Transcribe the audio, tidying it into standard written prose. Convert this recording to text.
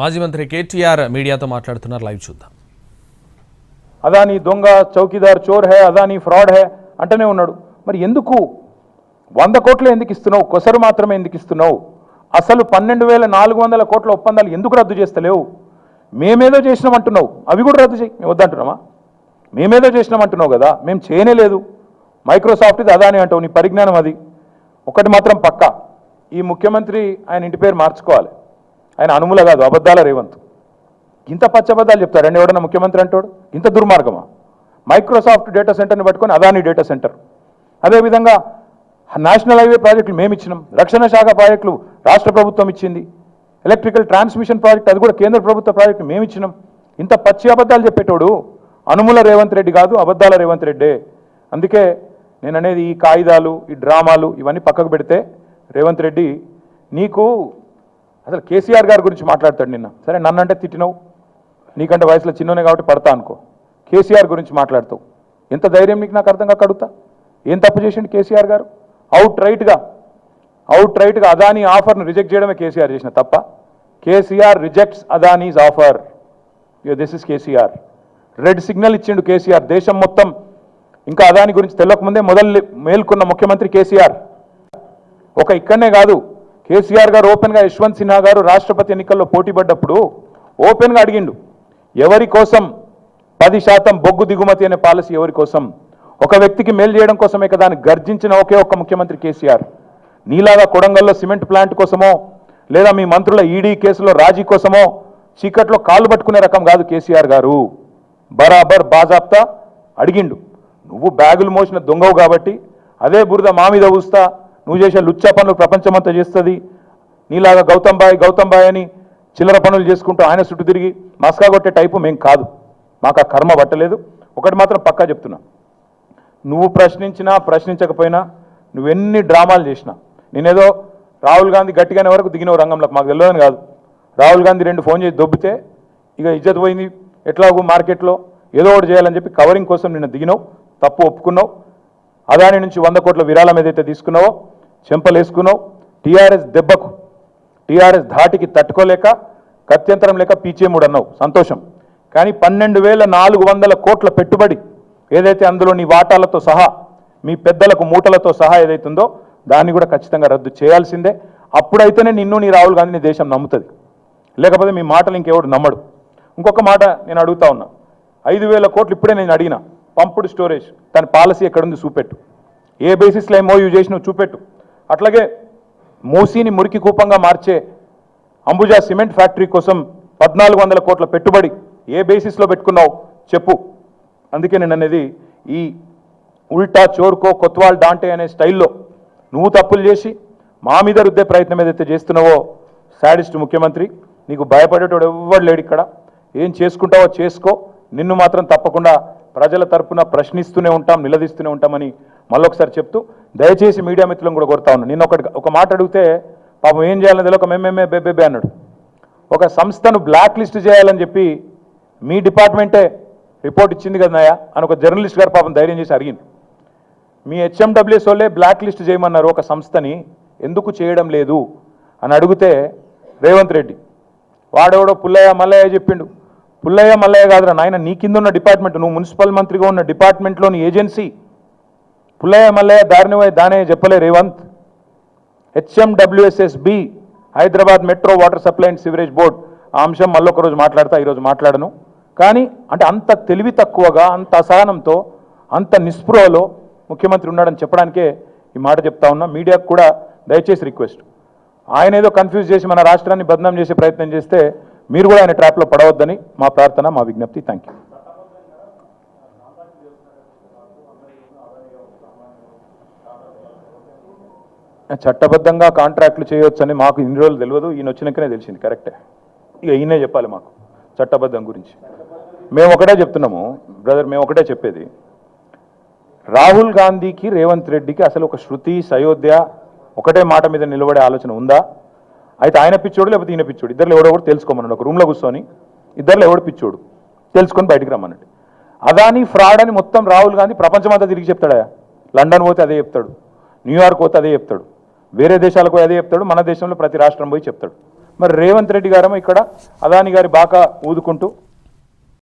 మాజీ మంత్రి కేటీఆర్ మీడియాతో మాట్లాడుతున్నారు, లైవ్ చూద్దాం. అదాని దొంగ, చౌకీదార్ చోర్ హే, అదాని ఫ్రాడ్ హే అంటనే ఉన్నాడు. మరి ఎందుకు 100 కోట్లు ఎందుకు ఇస్తున్నావు? కొసరు మాత్రమే ఎందుకు ఇస్తున్నావు? అసలు 12,400 కోట్ల ఒప్పందాలు ఎందుకు రద్దు చేస్తలేవు? మేమేదో చేసినామంటున్నావు, అవి కూడా రద్దు చేయి. మేము వద్దంటున్నామా? మేమేదో చేసినామంటున్నావు కదా, మేము చేయనే లేదు. మైక్రోసాఫ్ట్ ఇది అదాని అంటావు, నీ పరిజ్ఞానం అది. ఒకటి మాత్రం పక్కా, ఈ ముఖ్యమంత్రి ఆయన ఇంటి పేరు మార్చుకోవాలి. ఆయన అనుముల కాదు, అబద్ధాల రేవంత్. ఇంత పచ్చబద్దాలు చెప్తాడండి ఎవడన్నా ముఖ్యమంత్రి అంటాడు? ఇంత దుర్మార్గమా? మైక్రోసాఫ్ట్ డేటా సెంటర్ని పట్టుకొని అదాని డేటా సెంటర్. అదేవిధంగా నేషనల్ హైవే ప్రాజెక్టులు మేము ఇచ్చినాం, రక్షణ శాఖ ప్రాజెక్టులు రాష్ట్ర ప్రభుత్వం ఇచ్చింది, ఎలక్ట్రికల్ ట్రాన్స్మిషన్ ప్రాజెక్ట్ అది కూడా కేంద్ర ప్రభుత్వ ప్రాజెక్టు మేము ఇచ్చినాం. ఇంత పచ్చి అబద్ధాలు చెప్పేటోడు అనుముల రేవంత్ రెడ్డి కాదు, అబద్ధాల రేవంత్ రెడ్డే. అందుకే నేను అనేది, ఈ కాయిదాలు, ఈ డ్రామాలు ఇవన్నీ పక్కకు పెడితే, రేవంత్ రెడ్డి నీకు అసలు కేసీఆర్ గారి గురించి మాట్లాడతాడు. నిన్న సరే నన్నంటే తిట్టినావు, నీకంటే వయసులో చిన్నోనే కాబట్టి పడతా అనుకో. కేసీఆర్ గురించి మాట్లాడతావు, ఎంత ధైర్యం నీకు? నాకు అర్థం కాక అడుగుతా, ఏం తప్పు చేసిండు కేసీఆర్ గారు? అవుట్ రైట్గా అదానీ ఆఫర్ను రిజెక్ట్ చేయడమే కేసీఆర్ చేసిన తప్ప. KCR rejects Adanis offer. This is KCR. Red signal ఇచ్చిండు కేసీఆర్. దేశం మొత్తం ఇంకా అదాని గురించి తెలియకముందే మొదలు మేల్కొన్న ముఖ్యమంత్రి కేసీఆర్. ఒక ఇక్కడనే కాదు, కేసీఆర్ గారు ఓపెన్గా యశ్వంత్ సిన్హా గారు రాష్ట్రపతి ఎన్నికల్లో పోటీ పడ్డప్పుడు ఓపెన్గా అడిగిండు, ఎవరి కోసం 10% బొగ్గు దిగుమతి అనే పాలసీ ఎవరి కోసం? ఒక వ్యక్తికి మేలు చేయడం కోసమే కదా అని గర్జించిన ఒకే ఒక్క ముఖ్యమంత్రి కేసీఆర్. నీలాగా కొడంగల్లో సిమెంట్ ప్లాంట్ కోసమో, లేదా మీ మంత్రుల ఈడీ కేసులో రాజీ కోసమో చీకట్లో కాళ్ళు పట్టుకునే రకం కాదు కేసీఆర్ గారు. బరాబర్ బాజాప్తా అడిగిండు. నువ్వు బ్యాగులు మోసిన దొంగవు కాబట్టి అదే బురద మా మీద ఊస్తా, నువ్వు చేసే లుచ్చా పనులు ప్రపంచమంతా చేస్తుంది, నీలాగా గౌతమ్ బాయ్ అని చిల్లర పనులు చేసుకుంటూ ఆయన చుట్టూ తిరిగి మస్కా కొట్టే టైపు మేం కాదు, మాకు ఆ కర్మ పట్టలేదు. ఒకటి మాత్రం పక్కా చెప్తున్నా, నువ్వు ప్రశ్నించినా ప్రశ్నించకపోయినా, నువ్వెన్ని డ్రామాలు చేసినా, నేనేదో రాహుల్ గాంధీ గట్టిగానే వరకు దిగినవు రంగంలోకి, మాకు తెలియదని కాదు. రాహుల్ గాంధీ 2 ఫోన్ చేసి దొబ్బితే ఇక ఇజ్జత్ పోయింది, ఎట్లాగూ మార్కెట్లో ఏదో ఒకటి చేయాలని చెప్పి కవరింగ్ కోసం నిన్న దిగినావు, తప్పు ఒప్పుకున్నావు. అదాని నుంచి 100 కోట్ల విరాళం ఏదైతే తీసుకున్నావో చెంపలేసుకున్నావు. టీఆర్ఎస్ దెబ్బకు, టీఆర్ఎస్ ధాటికి తట్టుకోలేక గత్యంతరం లేక పీచేముడు అన్నావు, సంతోషం. కానీ 12,400 కోట్ల పెట్టుబడి ఏదైతే అందులో నీ వాటాలతో సహా, మీ పెద్దలకు మూటలతో సహా ఏదైతుందో దాన్ని కూడా ఖచ్చితంగా రద్దు చేయాల్సిందే. అప్పుడైతేనే నిన్ను, నీ రాహుల్ గాంధీని దేశం నమ్ముతుంది, లేకపోతే మీ మాటలు ఇంకెవడు నమ్మడు. ఇంకొక మాట నేను అడుగుతా ఉన్నా, 5,000 కోట్లు ఇప్పుడే నేను అడిగిన, పంపుడు స్టోరేజ్ దాని పాలసీ ఎక్కడుంది చూపెట్టు, ఏ బేసిస్లో ఎంఓయూ చేసి నువ్వు చూపెట్టు. అట్లాగే మూసీని మురికి కూపంగా మార్చే అంబుజా సిమెంట్ ఫ్యాక్టరీ కోసం 1,400 కోట్ల పెట్టుబడి ఏ బేసిస్లో పెట్టుకున్నావు చెప్పు. అందుకే నేను అనేది, ఈ ఉల్టా చోర్కో కొత్వాల్ డాంటే అనే స్టైల్లో నువ్వు తప్పులు చేసి మా మీద రుద్దే ప్రయత్నం ఏదైతే చేస్తున్నావో, సాడిస్ట్ ముఖ్యమంత్రి, నీకు భయపడేటోడు ఎవ్వడు లేడు ఇక్కడ. ఏం చేసుకుంటావో చేసుకో, నిన్ను మాత్రం తప్పకుండా ప్రజల తరపున ప్రశ్నిస్తూనే ఉంటాం, నిలదీస్తూనే ఉంటామని మళ్ళొకసారి చెప్తూ, దయచేసి మీడియా మిత్రులను కూడా కోరుతా ఉన్నాను. నిన్న ఒక మాట అడిగితే పాపం ఏం చేయాలని తెలియక మేమేమే బేబే అన్నాడు. ఒక సంస్థను బ్లాక్ లిస్ట్ చేయాలని చెప్పి మీ డిపార్ట్మెంటే రిపోర్ట్ ఇచ్చింది కదా నాయా అని ఒక జర్నలిస్ట్ గారు పాపం ధైర్యం చేసి అడిగింది. మీ హెచ్ఎండబ్ల్యూఎస్ వాళ్ళే బ్లాక్ లిస్ట్ చేయమన్నారు ఒక సంస్థని, ఎందుకు చేయడం లేదు అని అడిగితే రేవంత్ రెడ్డి వాడెవడో పుల్లయ్య మల్లయ్య చెప్పిండు. పుల్లయ్య మల్లయ్య కాదురా నాయన, నీ కింద ఉన్న డిపార్ట్మెంట్, నువ్వు మున్సిపల్ మంత్రిగా ఉన్న డిపార్ట్మెంట్లోని ఏజెన్సీ. పుల్లయ్య మల్లయ్య దారిని పోయి దానే చెప్పలే Revanth. HMWSSB, Hyderabad metro water supply and sewerage board, ఆ అంశం మళ్ళొక రోజు మాట్లాడతా, ఈరోజు మాట్లాడను. కానీ అంటే అంత తెలివి తక్కువగా, అంత అసహనంతో, అంత నిస్పృహలో ముఖ్యమంత్రి ఉన్నాడని చెప్పడానికే ఈ మాట చెప్తా ఉన్నా. మీడియాకు కూడా దయచేసి రిక్వెస్ట్, ఆయన ఏదో కన్ఫ్యూజ్ చేసి మన రాష్ట్రాన్ని బదనాం చేసే ప్రయత్నం చేస్తే మీరు కూడా ఆయన ట్రాప్లో పడవద్దని మా ప్రార్థన, మా విజ్ఞప్తి. Thank you. చట్టబద్ధంగా కాంట్రాక్టులు చేయవచ్చని మాకు ఇన్ని రోజులు తెలియదు, ఈయన వచ్చినాకనే తెలిసింది. కరెక్టే, ఇక ఈయనే చెప్పాలి మాకు చట్టబద్ధం గురించి. మేము ఒకటే చెప్తున్నాము బ్రదర్, మేము ఒకటే చెప్పేది, రాహుల్ గాంధీకి రేవంత్ రెడ్డికి అసలు ఒక శృతి సయోధ్య ఒకటే మాట మీద నిలబడే ఆలోచన ఉందా? అయితే ఆయన పిచ్చోడు లేకపోతే ఈయన పిచ్చోడు, ఇద్దరు ఎవడో కూడా తెలుసుకోమన్నాడు. ఒక రూమ్లో కూర్చొని ఇద్దరులో ఎవడు పిచ్చోడు తెలుసుకొని బయటికి రమ్మన్నట్టు. అదాని ఫ్రాడ్ అని మొత్తం రాహుల్ గాంధీ ప్రపంచమంతా తిరిగి చెప్తాడా? లండన్ పోతే అదే చెప్తాడు, న్యూయార్క్ పోతే అదే చెప్తాడు, వేరే దేశాలకు అదే చెప్తాడు, మన దేశంలో ప్రతి రాష్ట్రం పోయి చెప్తాడు. మరి రేవంత్ రెడ్డి గారేమో ఇక్కడ అదాని గారి బాకా ఊదుకుంటూ